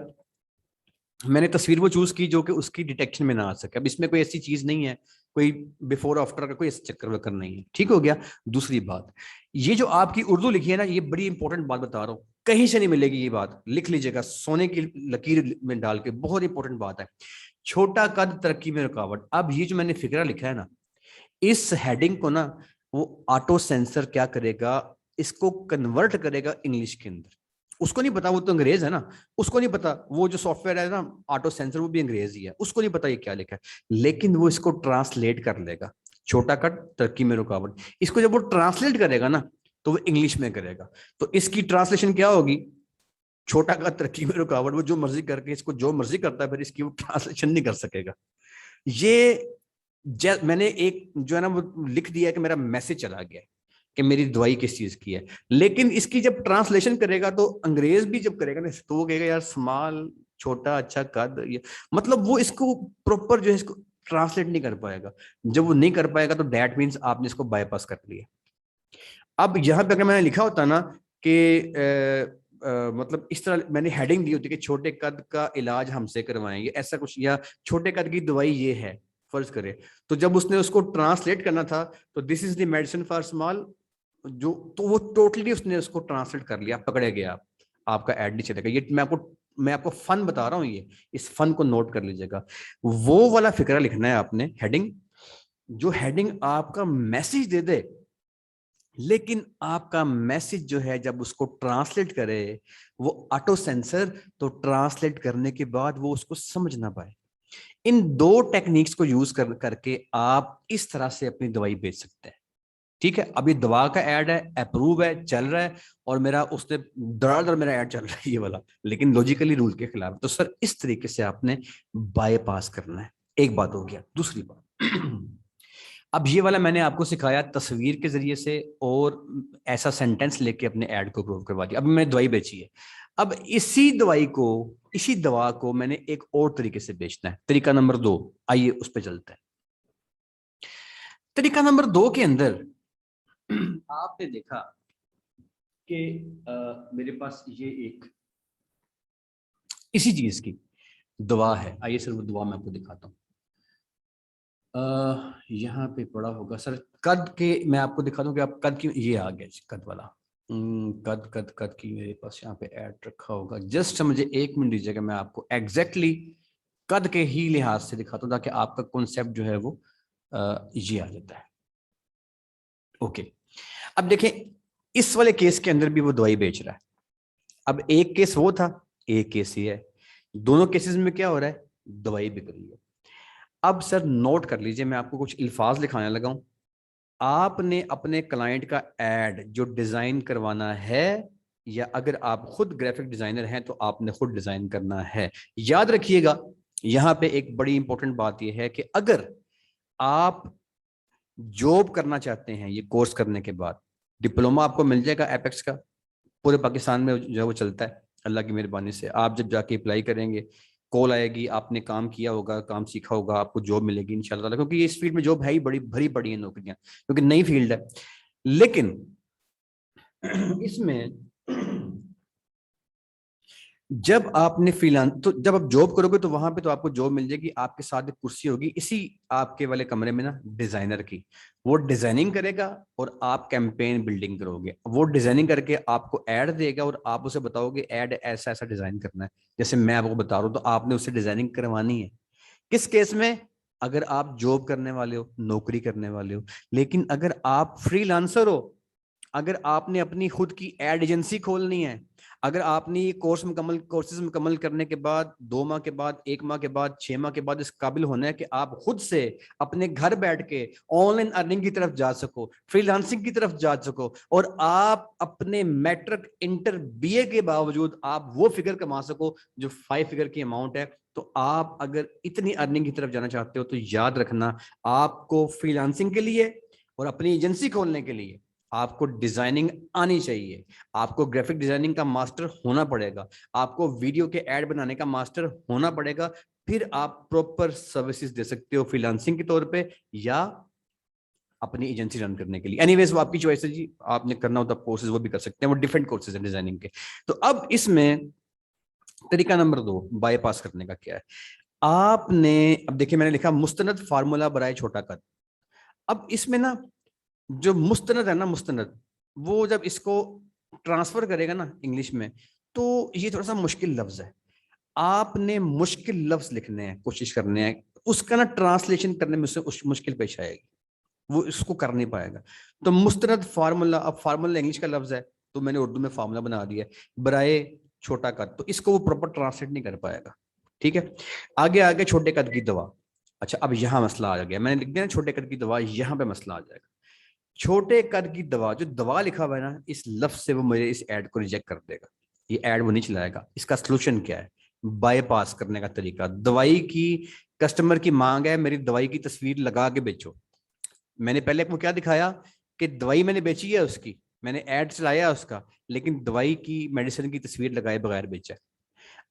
मैंने तस्वीर वो चूज की जो कि उसकी डिटेक्शन में ना आ सके। अब इसमें कोई ऐसी चीज नहीं है, कोई बिफोर आफ्टर का कोई चक्कर वक्कर नहीं है, ठीक हो गया। दूसरी बात, ये जो आपकी उर्दू लिखी है ना, ये बड़ी इंपॉर्टेंट बात बता रहा हूँ, कहीं से नहीं मिलेगी ये बात, लिख लीजिएगा सोने की लकीर में डाल के, बहुत इंपॉर्टेंट बात है। छोटा कद तरक्की में रुकावट। अब ये जो मैंने फिक्रा लिखा है ना, इस हेडिंग को ना वो ऑटो सेंसर क्या करेगा, इसको कन्वर्ट करेगा इंग्लिश के अंदर। उसको नहीं पता, वो तो अंग्रेज है ना, उसको नहीं पता, वो जो सॉफ्टवेयर है ना ऑटो सेंसर, वो भी अंग्रेज ही है, उसको नहीं पता ये क्या लिखा है, लेकिन वो इसको ट्रांसलेट कर लेगा। छोटा कट तरक्की में रुकावट, इसको जब वो ट्रांसलेट करेगा ना तो वो इंग्लिश में करेगा। तो इसकी ट्रांसलेशन क्या होगी, छोटा कट तरक्की में रुकावट, वो जो मर्जी करके इसको जो मर्जी करता है, फिर इसकी वो ट्रांसलेशन नहीं कर सकेगा। ये मैंने एक जो है ना वो लिख दिया है कि मेरा मैसेज चला गया कि मेरी दवाई किस चीज की है, लेकिन इसकी जब ट्रांसलेशन करेगा तो अंग्रेज भी जब करेगा ना तो वो कहेगा यार स्मॉल, छोटा, अच्छा कद, ये मतलब वो इसको प्रॉपर जो है इसको ट्रांसलेट नहीं कर पाएगा। जब वो नहीं कर पाएगा तो दैट मीन्स आपने इसको बाईपास कर लिया। अब यहां पे अगर मैंने लिखा होता ना कि मतलब इस तरह मैंने हेडिंग दी होती कि छोटे कद का इलाज हमसे करवाएंगे ऐसा कुछ, या छोटे कद की दवाई ये है फर्ज करे, तो जब उसने उसको ट्रांसलेट करना था तो this is the medicine for small, जो तो वो टोटली उसने उसको ट्रांसलेट कर लिया, पकड़े गया आप, आपका ऐड नहीं चलेगा। ये मैं आपको फन बता रहा हूँ, ये इस फन को नोट कर लीजिएगा। वो वाला फिक्रा लिखना है आपने, हेडिंग, जो हेडिंग आपका मैसेज दे दे, लेकिन आपका मैसेज जो है जब उसको ट्रांसलेट करे वो ऑटो सेंसर, तो ट्रांसलेट करने के बाद वो उसको समझ ना पाए। इन दो टेक्निक्स को यूज करके आप इस तरह से अपनी दवाई बेच सकते हैं। ठीक है, अभी दवा का ऐड है, अप्रूव है, चल रहा है, और मेरा उसने धड़ाधड़ मेरा ऐड चल रहा है ये वाला, लेकिन लॉजिकली रूल के खिलाफ। तो सर इस तरीके से आपने बाईपास करना है। एक बात हो गया। दूसरी बात अब ये वाला मैंने आपको सिखाया तस्वीर के जरिए से, और ऐसा सेंटेंस लेके अपने ऐड को प्रूव करवा दिया। अब मैंने दवाई बेची है, अब इसी दवा को मैंने एक और तरीके से बेचना है। तरीका नंबर 2, आइए उस पर चलते हैं। तरीका नंबर 2 के अंदर आपने देखा कि मेरे पास ये एक इसी चीज की दवा है। आइए सर वो दवा मैं आपको दिखाता हूँ। यहाँ पे पड़ा होगा सर, कद के मैं आपको दिखा दूं कि आप कद की, ये आ गया कद वाला। कद कद कद की मेरे पास यहाँ पे ऐड रखा होगा। जस्ट मुझे 1 मिनट दीजिएगा, मैं आपको एग्जैक्टली कद के ही लिहाज से दिखाता हूँ ताकि आपका कॉन्सेप्ट जो है वो ये आ जाता है। ओके, अब देखें इस वाले केस के अंदर भी वो दवाई बेच रहा है। अब एक केस वो था, एक केस ये है, दोनों केसेस में क्या हो रहा है, दवाई बिक रही है। अब सर नोट कर लीजिए, मैं आपको कुछ अल्फाज लिखाने लगा हूं। आपने अपने क्लाइंट का एड जो डिजाइन करवाना है, या अगर आप खुद ग्राफिक डिजाइनर हैं तो आपने खुद डिजाइन करना है। याद रखिएगा यहां पे एक बड़ी इंपॉर्टेंट बात यह है कि अगर आप जॉब करना चाहते हैं, ये कोर्स करने के बाद डिप्लोमा आपको मिल जाएगा एपेक्स का, पूरे पाकिस्तान में जो है वो चलता है अल्लाह की मेहरबानी से। आप जब जाके अप्लाई करेंगे, कॉल आएगी, आपने काम किया होगा, काम सीखा होगा, आपको जॉब मिलेगी इंशाल्लाह, क्योंकि इस फील्ड में जॉब है ही बड़ी भरी पड़ी है नौकरियां, क्योंकि नई फील्ड है। लेकिन इसमें जब आपने फ्रीलांस, तो जब आप जॉब करोगे तो वहां पे तो आपको जॉब मिल जाएगी, आपके साथ एक कुर्सी होगी इसी आपके वाले कमरे में ना डिजाइनर की, वो डिजाइनिंग करेगा और आप कैंपेन बिल्डिंग करोगे। वो डिजाइनिंग करके आपको ऐड देगा और आप उसे बताओगे ऐड ऐसा ऐसा डिजाइन करना है, जैसे मैं आपको बता रहा हूँ, तो आपने उसे डिजाइनिंग करवानी है। किस केस में, अगर आप जॉब करने वाले हो, नौकरी करने वाले हो। लेकिन अगर आप फ्रीलांसर हो, अगर आपने अपनी खुद की एड एजेंसी खोलनी है, अगर आपने ये कोर्सेज मुकम्मल करने के बाद 2 माह के बाद, 1 माह के बाद, 6 माह के बाद इस काबिल होना है कि आप खुद से अपने घर बैठ के ऑनलाइन अर्निंग की तरफ जा सको, फ्रीलांसिंग की तरफ जा सको, और आप अपने मैट्रिक इंटर बीए के बावजूद आप वो फिगर कमा सको जो 5 फिगर की अमाउंट है। तो आप अगर इतनी अर्निंग की तरफ जाना चाहते हो तो याद रखना, आपको फ्रीलांसिंग के लिए और अपनी एजेंसी खोलने के लिए आपको डिजाइनिंग आनी चाहिए, आपको ग्राफिक डिजाइनिंग का मास्टर होना पड़ेगा, आपको वीडियो के ऐड बनाने का मास्टर होना पड़ेगा। फिर आप प्रॉपर सर्विसेज दे सकते हो फ्रीलांसिंग के तौर पे या अपनी एजेंसी रन करने के लिए। एनीवेज वो आपकी चॉइस है जी, आपने करना हो तो कोर्सेज वो भी कर सकते हैं, वो डिफरेंट कोर्सेज हैं डिजाइनिंग के। तो अब इसमें तरीका नंबर 2 बाईपास करने का क्या है, आपने, अब देखिए मैंने लिखा मुस्तनद फार्मूला बराए छोटा कद। अब इसमें ना जो मुस्तनद है ना, मुस्तनद, वो जब इसको ट्रांसफर करेगा ना इंग्लिश में, तो ये थोड़ा सा मुश्किल लफ्ज है। आपने मुश्किल लफ्ज लिखने हैं, कोशिश करने हैं, उसका ना ट्रांसलेशन करने में उससे मुश्किल पेश आएगी, वो इसको कर नहीं पाएगा। तो मुस्तनद फार्मूला, अब फार्मूला इंग्लिश का लफ्ज है तो मैंने उर्दू में फार्मूला बना दिया बराए छोटा कद, तो इसको वो प्रॉपर ट्रांसलेट नहीं कर पाएगा। ठीक है, आगे आगे छोटे कद की दवा। अच्छा, अब यहां मसला आ गया, मैंने लिख दिया ना छोटे कद की दवा, यहां पे मसला आ जाएगा। छोटे कद की दवा, जो दवा लिखा हुआ है ना, इस लफ्ज से वो मेरे इस ऐड को रिजेक्ट कर देगा, ये ऐड वो नहीं चलाएगा। इसका सोल्यूशन क्या है, बाईपास करने का तरीका, दवाई की कस्टमर की मांग है मेरी दवाई की तस्वीर लगा के बेचो। मैंने पहले आपको क्या दिखाया कि दवाई मैंने बेची है उसकी, मैंने ऐड चलाया उसका, लेकिन दवाई की मेडिसिन की तस्वीर लगाए बगैर बेचा।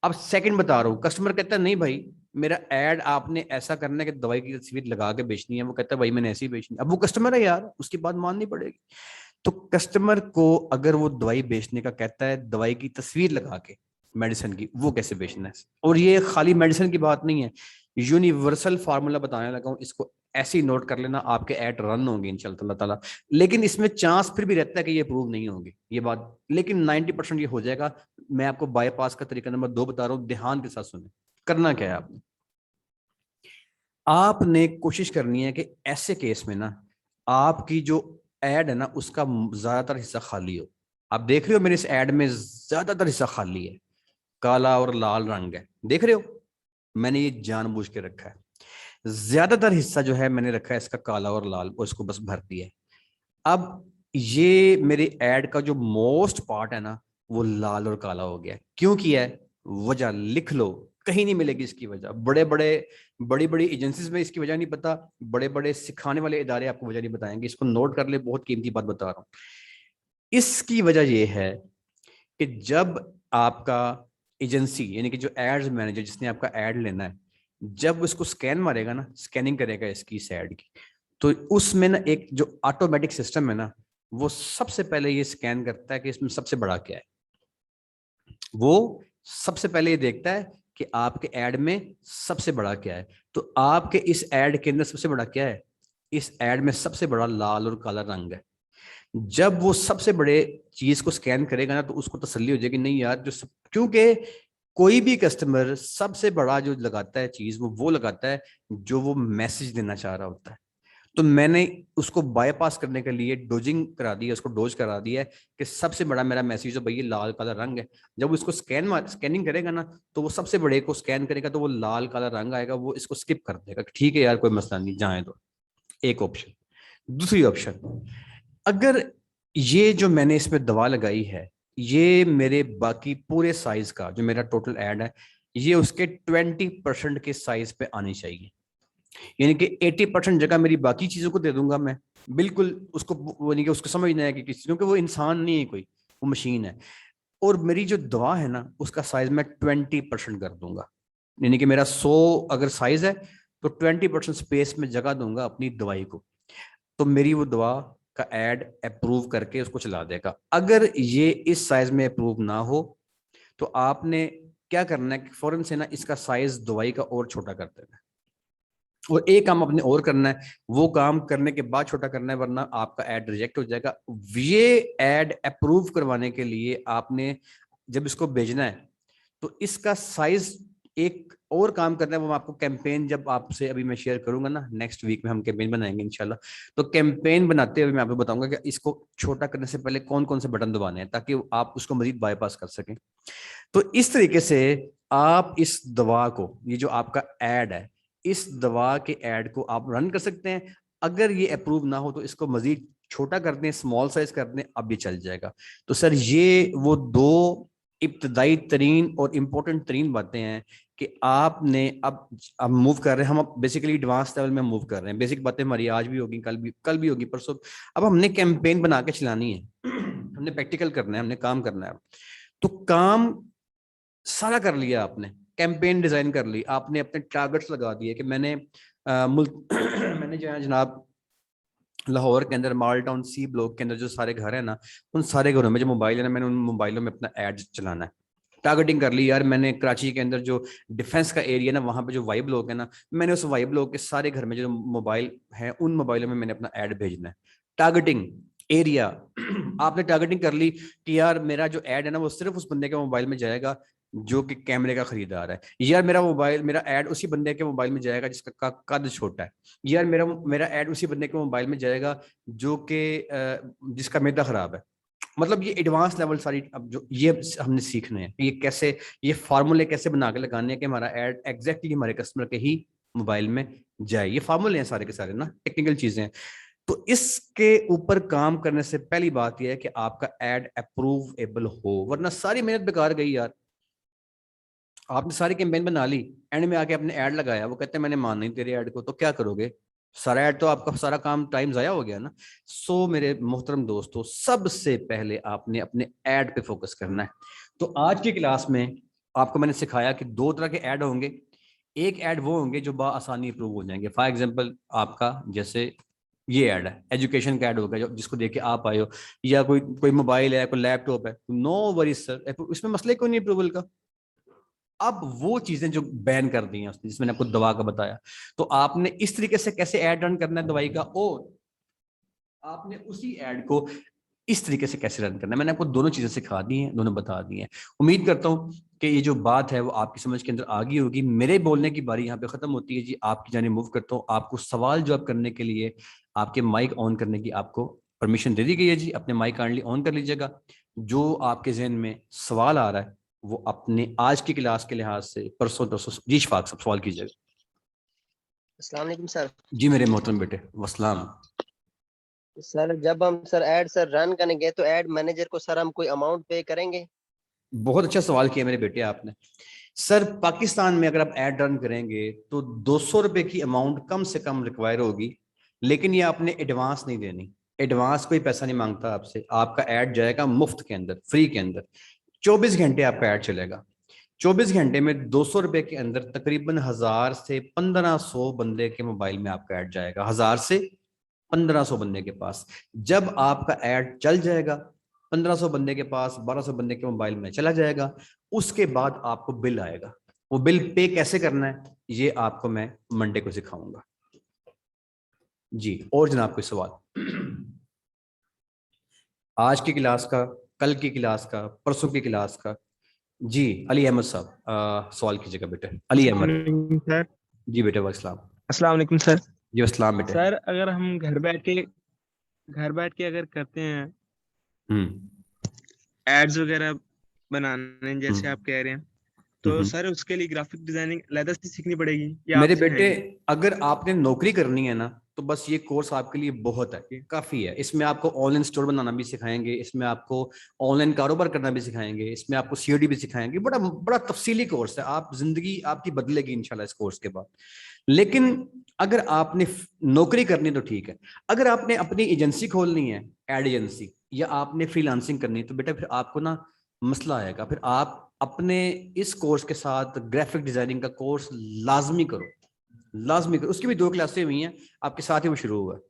अब सेकंड बता रहा हूँ, कस्टमर कहता है नहीं भाई मेरा ऐड आपने ऐसा करना है कि दवाई की तस्वीर लगा के बेचनी है, वो कहता है भाई मैंने ऐसी बेचनी है। अब वो कस्टमर है यार, उसकी बात माननी पड़ेगी। तो कस्टमर को अगर वो दवाई बेचने का कहता है, दवाई की तस्वीर लगा के मेडिसिन की, वो कैसे बेचना है। और ये खाली मेडिसिन की बात नहीं है, यूनिवर्सल फार्मूला बताने लगा हूं, इसको ऐसे ही नोट कर लेना, आपके ऐड रन होंगे इंशाल्लाह ताला। लेकिन इसमें चांस फिर भी रहता है कि ये अप्रूव नहीं होंगे ये बात, लेकिन 90% ये हो जाएगा। मैं आपको बाईपास का तरीका नंबर 2 बता रहा हूँ, ध्यान के साथ सुने। करना क्या है आपने, आपने कोशिश करनी है कि ऐसे केस में ना आपकी जो एड है ना उसका ज्यादातर हिस्सा खाली हो। आप देख रहे हो मेरे इस एड में ज्यादातर हिस्सा खाली है, काला और लाल रंग है, देख रहे हो, मैंने ये जानबूझ के रखा है। ज्यादातर हिस्सा जो है मैंने रखा है इसका काला और लाल, और इसको बस भर दिया है। अब ये मेरी एड का जो मोस्ट पार्ट है ना वो लाल और काला हो गया। क्यों किया है, वजह लिख लो, कहीं नहीं मिलेगी इसकी वजह। बड़ी बड़ी एजेंसीज में इसकी वजह नहीं पता, बड़े बड़े सिखाने वाले इदारे आपको वजह नहीं बताएंगे, इसको नोट कर ले, बहुत कीमती बात बता रहा हूँ। इसकी वजह यह है कि जब आपका एजेंसी यानी कि जो एड्स मैनेजर जिसने आपका एड लेना है, जब उसको स्कैन मारेगा ना, स्कैनिंग करेगा इसकी इस एड की, तो उसमें ना एक जो ऑटोमेटिक सिस्टम है ना, वो सबसे पहले ये स्कैन करता है कि इसमें सबसे बड़ा क्या है। वो सबसे पहले ये देखता है कि आपके ऐड में सबसे बड़ा क्या है। तो आपके इस ऐड के अंदर सबसे बड़ा क्या है, इस ऐड में सबसे बड़ा लाल और काला रंग है। जब वो सबसे बड़े चीज को स्कैन करेगा ना, तो उसको तसल्ली हो जाएगी, नहीं यार क्योंकि कोई भी कस्टमर सबसे बड़ा जो लगाता है चीज, वो लगाता है जो वो मैसेज देना चाह रहा होता है। तो मैंने उसको बाईपास करने के लिए डोजिंग करा दी है, उसको डोज करा दिया है कि सबसे बड़ा मेरा मैसेज तो भैया लाल काला रंग है। जब उसको स्कैनिंग करेगा ना, तो वो सबसे बड़े को स्कैन करेगा तो वो लाल काला रंग आएगा, वो इसको स्किप कर देगा, ठीक है यार कोई मसला नहीं जाए। तो एक ऑप्शन। दूसरी ऑप्शन, अगर ये जो मैंने इसमें दवा लगाई है, ये मेरे बाकी पूरे साइज का जो मेरा टोटल एड है, ये उसके 20% के साइज पे आनी चाहिए। यानी कि 80% जगह मेरी बाकी चीजों को दे दूंगा मैं, बिल्कुल उसको वो नहीं कि उसको समझना है कि किसी, क्योंकि वो इंसान नहीं है कोई, वो मशीन है। और मेरी जो दवा है ना उसका साइज मैं 20% कर दूंगा। यानी कि मेरा 100 अगर साइज है तो 20% स्पेस में जगह दूंगा अपनी दवाई को, तो मेरी वो दवा का एड अप्रूव करके उसको चला देगा। अगर ये इस साइज में अप्रूव ना हो तो आपने क्या करना है कि फौरन से ना इसका साइज दवाई का और छोटा कर देना है, और एक काम अपने और करना है, वो काम करने के बाद छोटा करना है, वरना आपका ऐड रिजेक्ट हो जाएगा। ये ऐड अप्रूव करवाने के लिए आपने जब इसको भेजना है तो इसका साइज एक और काम करना है, वो मैं आपको कैंपेन जब आपसे अभी मैं शेयर करूंगा ना, नेक्स्ट वीक में हम कैंपेन बनाएंगे इंशाल्लाह। तो कैंपेन बनाते हुए मैं आपको बताऊंगा कि इसको छोटा करने से पहले कौन कौन से बटन दबाने हैं ताकि आप उसको मजीद बाईपास कर सकें। तो इस तरीके से आप इस दवा को, ये जो आपका एड है, इस दवा के एड को आप रन कर सकते हैं। अगर ये अप्रूव ना हो तो इसको मजीद छोटा कर दें, स्मॉल साइज कर दें, अब ये चल जाएगा। तो सर ये वो दो इब्तदाई तरीन और इम्पोर्टेंट तरीन बातें हैं कि आपने अब मूव कर रहे हैं, हम अब बेसिकली एडवांस लेवल में मूव कर रहे हैं। बेसिक बातें हमारी आज भी होगी, कल भी होगी, परसों। अब हमने कैंपेन बना के चलानी है, हमने प्रैक्टिकल करना है, हमने काम करना है। तो काम सारा कर लिया आपने, कैंपेन डिजाइन कर ली आपने, अपने टारगेट्स लगा दिए कि मैंने मैंने जो है जनाब लाहौर के अंदर माल टाउन सी ब्लॉक के अंदर जो सारे घर है ना, उन सारे घरों में जो मोबाइल है ना, मैंने उन मोबाइलों में अपना एड चलाना है। टारगेटिंग कर ली यार मैंने, कराची के अंदर जो डिफेंस का एरिया ना, वहां पे जो वाई ब्लॉक है ना, मैंने उस वाई ब्लॉक के सारे घर में जो मोबाइल है उन मोबाइलों में मैंने अपना एड भेजना है। टारगेटिंग एरिया आपने टारगेटिंग कर ली कि यार मेरा जो एड है ना वो सिर्फ उस बंदे के मोबाइल में जाएगा जो कि कैमरे का खरीदार है। यार मेरा एड उसी बंदे के मोबाइल में जाएगा जिसका कद छोटा है। यार मेरा मेरा एड उसी बंदे के मोबाइल में जाएगा जो कि जिसका मैदा खराब है। मतलब ये एडवांस लेवल सारी अब जो ये हमने सीखने हैं, ये कैसे, ये फार्मूले कैसे बना के लगाने हैं कि हमारा एड एग्जैक्टली हमारे कस्टमर के ही मोबाइल में जाए। ये फार्मूले हैं सारे के सारे ना, टेक्निकल चीजें हैं। तो इसके ऊपर काम करने से पहली बात यह है कि आपका एड अप्रूवेबल हो, वरना सारी मेहनत बेकार गई यार। आपने सारी कैंपेन बना ली, एंड में आके आपने ऐड लगाया, वो कहते हैं मैंने मान नहीं तेरे ऐड को, तो क्या करोगे? सारा ऐड तो आपका सारा काम टाइम जाया हो गया ना। सो मेरे मोहतरम दोस्तों, सबसे पहले आपने अपने ऐड पे फोकस करना है। तो आज की क्लास में आपको मैंने सिखाया कि दो तरह के ऐड होंगे। एक ऐड वो होंगे जो आसानी अप्रूव हो जाएंगे। फॉर एग्जाम्पल आपका जैसे ये ऐड है, एजुकेशन का ऐड होगा जो जिसको देख के आप आए हो, या कोई कोई मोबाइल है, कोई लैपटॉप है, नो वरीज सर, इसमें मसले क्यों नहीं अप्रूवल का। अब वो चीजें जो बैन कर दी हैं उसने, जिसमें आपको दवा का बताया, तो आपने इस तरीके से कैसे ऐड रन करना है दवाई का, और आपने उसी ऐड को इस तरीके से कैसे रन करना है, मैंने आपको दोनों चीजें सिखा दी हैं, दोनों बता दी हैं। उम्मीद करता हूं कि ये जो बात है वो आपकी समझ के अंदर आ गई होगी। मेरे बोलने की बारी यहाँ पे खत्म होती है जी, आपकी जाने मूव करता हूँ। आपको सवाल जवाब करने के लिए आपके माइक ऑन करने की आपको परमिशन दे दी गई है जी, अपने माइक काइंडली ऑन कर लीजिएगा। जो आपके जहन में सवाल आ रहा है वो अपने आज की क्लास के लिहाज से परसों तरसों जी शफाक सब सवाल कीजिएगा। अस्सलाम वालेकुम सर। जी मेरे मोहतरम बेटे, वसलाम। सर जब हम सर ऐड सर रन करेंगे तो ऐड मैनेजर को सर हम कोई अमाउंट पे करेंगे? बहुत अच्छा सवाल किया मेरे बेटे आपने। सर पाकिस्तान में अगर आप ऐड रन करेंगे तो 200 रुपए की अमाउंट कम से कम रिक्वायर होगी, लेकिन ये आपने एडवांस नहीं देनी। एडवांस कोई पैसा नहीं मांगता आपसे, आपका ऐड जाएगा मुफ्त के अंदर, फ्री के अंदर। 24 घंटे आपका ऐड चलेगा। 24 घंटे में 200 रुपए के अंदर तकरीबन 1000 से 1500 बंदे के मोबाइल में आपका ऐड जाएगा, 1000 से 1500 बंदे के पास। जब आपका ऐड चल जाएगा 1500 बंदे के पास, 1200 बंदे के मोबाइल में चला जाएगा, उसके बाद आपको बिल आएगा। वो बिल पे कैसे करना है ये आपको मैं मंडे को सिखाऊंगा जी। और जनाब कोई सवाल आज की क्लास का, कल की क्लास का, परसों की क्लास का? जी अली अहमद साहब सवाल कीजिएगा बेटे, अली अहमद। सर जी बेटे वालेकुम। अस्सलाम वालेकुम सर। जी अस्सलाम बेटे। सर अगर हम घर बैठ के अगर करते हैं हम्म एड्स वगैरह बनाने जैसे आप हम्म कह रहे हैं, तो हम्म। सर उसके लिए ग्राफिक डिजाइनिंग अलग से सीखनी पड़ेगी या आप मेरे बेटे सिखाएंगे? अगर आपने नौकरी करनी है ना तो बस ये कोर्स आपके लिए बहुत है, काफी है। इसमें आपको ऑनलाइन स्टोर बनाना भी सिखाएंगे, इसमें आपको ऑनलाइन कारोबार करना भी सिखाएंगे, इसमें आपको सीओडी भी सिखाएंगे। बड़ा बड़ा तफसीली कोर्स है, आप जिंदगी आपकी बदलेगी इंशाल्लाह इस कोर्स के बाद। लेकिन अगर आपने नौकरी करनी है तो ठीक है। अगर आपने अपनी एजेंसी खोलनी है, एड एजेंसी, या आपने फ्रीलांसिंग करनी है, तो बेटा फिर आपको ना मसला आएगा। फिर आप अपने इस कोर्स के साथ ग्राफिक डिजाइनिंग का कोर्स लाजमी करो, लाजमी करो। उसकी भी 2 क्लासें हुई हैं आपके साथ ही, वो शुरू हुआ है,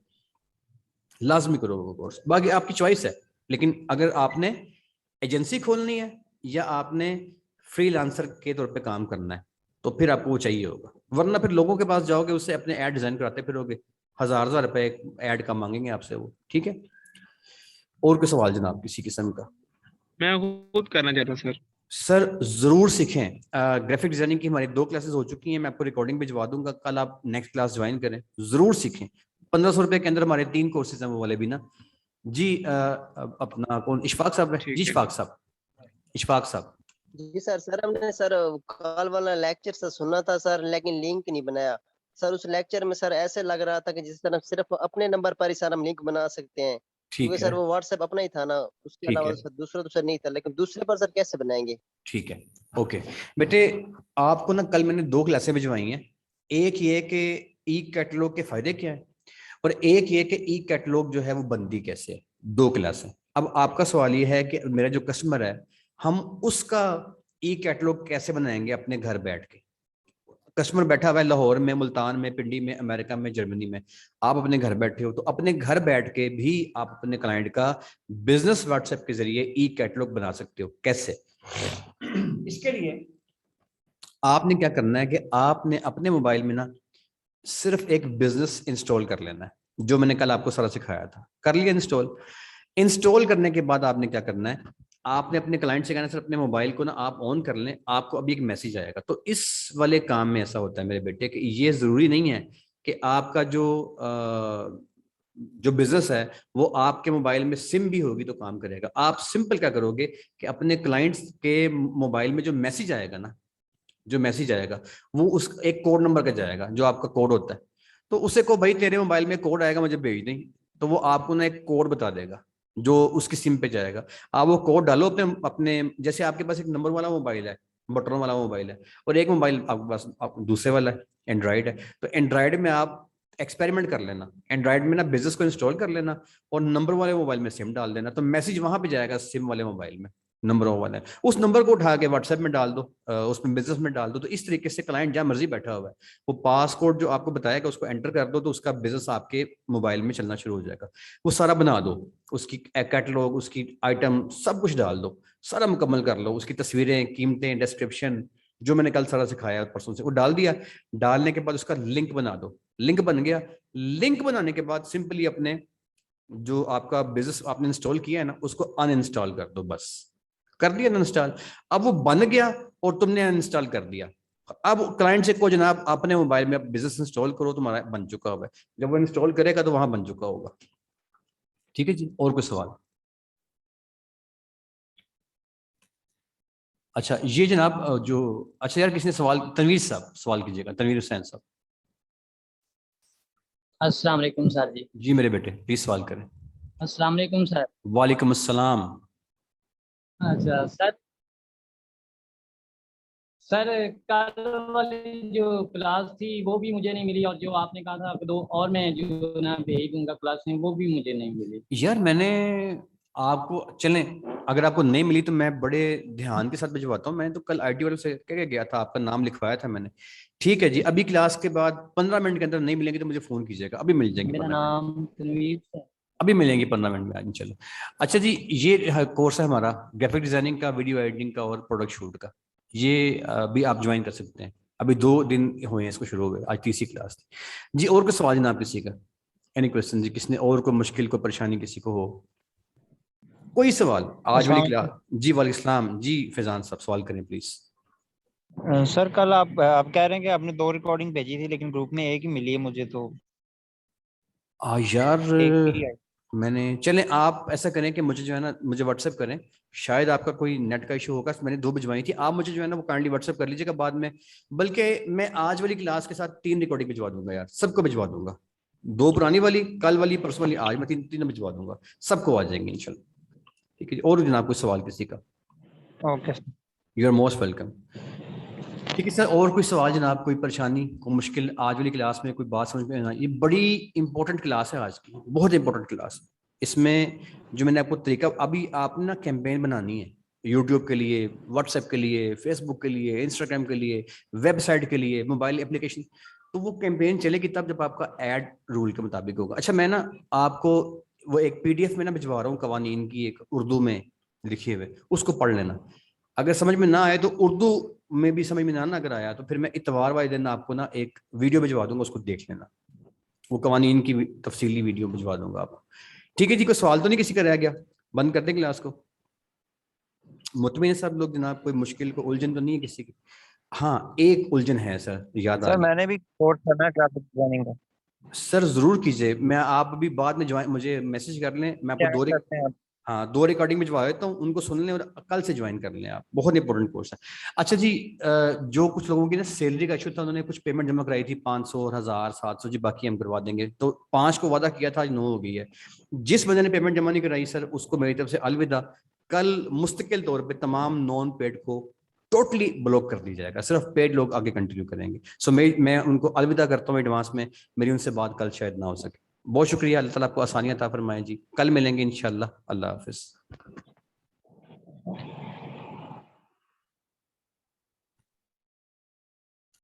लाजमी करो वो कोर्स। बाकी आपकी चॉइस है, लेकिन अगर आपने एजेंसी खोलनी है या आपने फ्रीलांसर के तौर पे काम करना है तो फिर आपको वो चाहिए होगा। वरना फिर लोगों के पास जाओगे, उससे अपने ऐड डिजाइन कराते फिरोगे, हजार हजार रुपए ऐड का मांगेंगे आपसे वो, ठीक है। और कोई सवाल जनाब किसी किस्म का? मैं खुद करना चाहता हूँ सर। सर जरूर सीखें। ग्राफिक डिजाइनिंग की हमारी 2 क्लासेस हो चुकी हैं, मैं आपको रिकॉर्डिंग भिजवा दूंगा, कल आप नेक्स्ट क्लास ज्वाइन करें, जरूर सीखें। 1500 रुपए के अंदर हमारे 3 कोर्सेज हैं वो वाले भी ना जी। अपना कौन, इशफाक साहब है जी, ठीक है। इशफाक साहब, इशफाक साहब। जी सर। सर हमने सर कल वाला लेक्चर सर सुना था सर, लेकिन लिंक नहीं बनाया सर। उस लेक्चर में सर ऐसे लग रहा था कि जिस तरह सिर्फ अपने नंबर पर ही सर हम लिंक बना सकते हैं, क्योंकि ठीक है, सर वो व्हाट्सएप अपना ही था ना, उसके ठीक अलावा है, सर दूसरा तो सर नहीं था। लेकिन दूसरे पर सर कैसे बनाएंगे? ठीक है। ओके बेटे, आपको ना कल मैंने 2 क्लासें भिजवाई हैं। एक ये कि ई कैटलॉग के फायदे क्या है, और एक ये कि ई कैटलॉग जो है वो बनती कैसे है। 2 क्लासें। अब आपका सवाल ये है कि मेरा जो कस्टमर है, हम उसका ई कैटलॉग कैसे बनाएंगे अपने घर बैठ के। कस्टमर बैठा हुआ है लाहौर में, मुल्तान में, पिंडी में, अमेरिका में, जर्मनी में, आप अपने घर बैठे हो, तो अपने घर बैठ के भी आप अपने क्लाइंट का बिजनेस व्हाट्सएप के जरिए ई कैटलॉग बना सकते हो। कैसे? इसके लिए आपने क्या करना है कि आपने अपने मोबाइल में ना सिर्फ एक बिजनेस इंस्टॉल कर लेना है, जो मैंने कल आपको सारा सिखाया था। कर लिया इंस्टॉल? इंस्टॉल करने के बाद आपने क्या करना है, आपने अपने क्लाइंट से कहना सर अपने मोबाइल को ना आप ऑन कर लें, आपको अभी एक मैसेज आएगा। तो इस वाले काम में ऐसा होता है मेरे बेटे कि ये जरूरी नहीं है कि आपका जो बिजनेस है वो आपके मोबाइल में सिम भी होगी तो काम करेगा। आप सिंपल क्या करोगे कि अपने क्लाइंट्स के मोबाइल में जो मैसेज आएगा ना, जो मैसेज आएगा वो उस एक कोड नंबर का जाएगा, जो आपका कोड होता है। तो उसे को भाई तेरे मोबाइल में कोड आएगा, मुझे भेज दें। तो वो आपको ना एक कोड बता देगा जो उसकी सिम पे जाएगा। आप वो कोड डालो अपने अपने जैसे आपके पास एक नंबर वाला मोबाइल है, बटन वाला मोबाइल है, और एक मोबाइल आपके पास दूसरे वाला है, एंड्रॉइड है। तो एंड्रॉइड में आप एक्सपेरिमेंट कर लेना, एंड्रॉइड में ना बिजनेस को इंस्टॉल कर लेना और नंबर वाले मोबाइल में सिम डाल देना, तो मैसेज वहां पे जाएगा सिम वाले मोबाइल में। नंबर वाला है, उस नंबर को उठा के व्हाट्सएप में डाल दो, उसमें बिजनेस में डाल दो। तो इस तरीके से क्लाइंट जहाँ मर्जी बैठा हुआ है, वो पासकोड जो आपको बताएगा उसको एंटर कर दो, तो उसका बिजनेस आपके मोबाइल में चलना शुरू हो जाएगा। वो सारा बना दो, उसकी कैटलॉग, उसकी आइटम सब कुछ डाल दो, सारा मुकम्मल कर लो, उसकी तस्वीरें, कीमतें, डिस्क्रिप्शन, जो मैंने कल सारा सिखाया परसों से, वो डाल दिया। डालने के बाद उसका लिंक बना दो, लिंक बन गया। लिंक बनाने के बाद सिंपली अपने जो आपका बिजनेस आपने इंस्टॉल किया है ना, उसको अनइंस्टॉल कर दो, बस कर दिया अनइंस्टॉल। अब वो बन गया और तुमने अनइंस्टॉल कर दिया। अब क्लाइंट से को जनाब अपने मोबाइल में बिजनेस इंस्टॉल करो, तुम्हारा बन चुका होगा। जब वो इंस्टॉल करेगा तो वहां बन चुका होगा। ठीक है जी, और कोई सवाल? अच्छा ये जनाब जो, अच्छा यार किसने सवाल, तनवीर साहब सवाल कीजिएगा, तनवीर हुसैन साहब। अस्सलाम वालेकुम सर जी। जी मेरे बेटे प्लीज सवाल करें। अस्सलाम वालेकुम सर। वालेकुम अस्सलाम। अच्छा सर, सर कल वाली जो क्लास थी वो भी मुझे नहीं मिली, और जो आपने कहा था दो और मैं जो ना भेज दूंगा क्लास में, वो भी मुझे नहीं मिली। यार मैंने आपको, चलें अगर आपको नहीं मिली तो मैं बड़े ध्यान के साथ भिजवाता हूँ। मैंने तो कल आईटी वाले से कह के गया था, आपका नाम लिखवाया था मैंने। ठीक है जी, अभी क्लास के बाद 15 मिनट के अंदर नहीं मिलेंगे तो मुझे फोन कीजिएगा, अभी मिल जाएंगे मेरा 15 मिनट, नाम तनवीर सर। अभी मिलेंगे 15 मिनट में आज चलो। अच्छा जी, ये कोर्स है हमारा ग्राफिक डिजाइनिंग का, वीडियो एडिटिंग का और प्रोडक्ट शूट का। ये अभी आप ज्वाइन कर सकते हैं, अभी 2 दिन हुए हैं इसको शुरू हुए, आज तीसरी क्लास थी जी। और कोई सवाल जनाब किसी का? एनी क्वेश्चन जी, किसने और कोई मुश्किल, कोई परेशानी किसी को हो, कोई सवाल आज वाली क्लास? जी वालेकुम सलाम जी, फैजान साहब सवाल करें प्लीज। सर कल आप कह रहे हैं कि आपने 2 रिकॉर्डिंग भेजी थी, लेकिन ग्रुप में एक ही मिली है मुझे, तो यार एक ही है। मैंने, चलें आप ऐसा करें कि मुझे जो है ना, मुझे व्हाट्सएप करें, शायद आपका कोई नेट का इशू होगा। मैंने 2 भिजवाई थी, आप मुझे जो है ना वो काइंडली व्हाट्सएप कर लीजिएगा बाद में। बल्कि मैं आज वाली क्लास के साथ 3 रिकॉर्डिंग भिजवा दूंगा यार, सबको भिजवा दूंगा। 2 पुरानी वाली, कल वाली, परसों वाली, आज मैं तीन भिजवा दूंगा, सबको आ जाएंगे इंशाल्लाह। ठीक है जी, और जनाब कोई सवाल किसी का? Okay you are most welcome. ठीक है सर, और कोई सवाल जनाब, कोई परेशानी, कोई मुश्किल आज वाली क्लास में कोई बात समझ में ना? ये बड़ी इंपॉर्टेंट क्लास है आज की, बहुत इंपॉर्टेंट क्लास। इसमें जो मैंने आपको तरीका, अभी आपने ना कैंपेन बनानी है यूट्यूब के लिए, व्हाट्सएप के लिए, फेसबुक के लिए, इंस्टाग्राम के लिए, वेबसाइट के लिए, मोबाइल एप्लीकेशन। तो वो कैंपेन चलेगी तब जब आपका एड रूल के मुताबिक होगा। अच्छा मैं ना आपको वो एक पीडीएफ में ना भिजवा रहा हूँ कवानीन की, एक उर्दू में लिखे हुए, उसको पढ़ लेना। अगर समझ में ना आए तो उर्दू में भी समझ में ना अगर आया तो फिर मैं इतवार वाले दिन आपको ना एक वीडियो भिजवा दूंगा, उसको देख लेना, वो कवानीन की तफसीली वीडियो भिजवा दूंगा आपको। ठीक है जी, कोई सवाल तो नहीं किसी का रह गया? बंद कर दें क्लास को? मुतमिन है सब लोग जनाब? कोई मुश्किल, को उलझन तो नहीं है किसी की? हाँ एक उलझन है सर, याद आ सर, गई। मैंने भी कोर्स करना है ग्राफिक डिजाइनिंग का। सर जरूर कीजिए, मैं आप भी बाद में ज्वाइन, मुझे मैसेज कर लें, मैं आपको क्या करते हैं आप? हाँ 2 रिकॉर्डिंग भिजवा देता हूँ, उनको सुन लें और कल से ज्वाइन कर लें आप, बहुत इंपॉर्टेंट कोर्स है। अच्छा जी, जो कुछ लोगों की ना सैलरी का इशू था, उन्होंने कुछ पेमेंट जमा कराई थी 500 और 1000 700 जी, बाकी हम करवा देंगे। तो 5 को वादा किया था, आज 9 हो गई है। जिस बंदे ने पेमेंट जमा नहीं कराई सर, उसको मेरी तरफ से अलविदा। कल मुस्तकिल तौर पर तमाम नॉन पेड को टोटली ब्लॉक कर दी जाएगा, सिर्फ पेड लोग आगे कंटिन्यू करेंगे। सो मैं उनको अलविदा करता हूँ एडवांस में, मेरी उनसे बात कल शायद ना हो सके। बहुत शुक्रिया, अल्लाह ताला आपको आसानियां अता फरमाए जी, कल मिलेंगे इंशाल्लाह, अल्लाह हाफिज।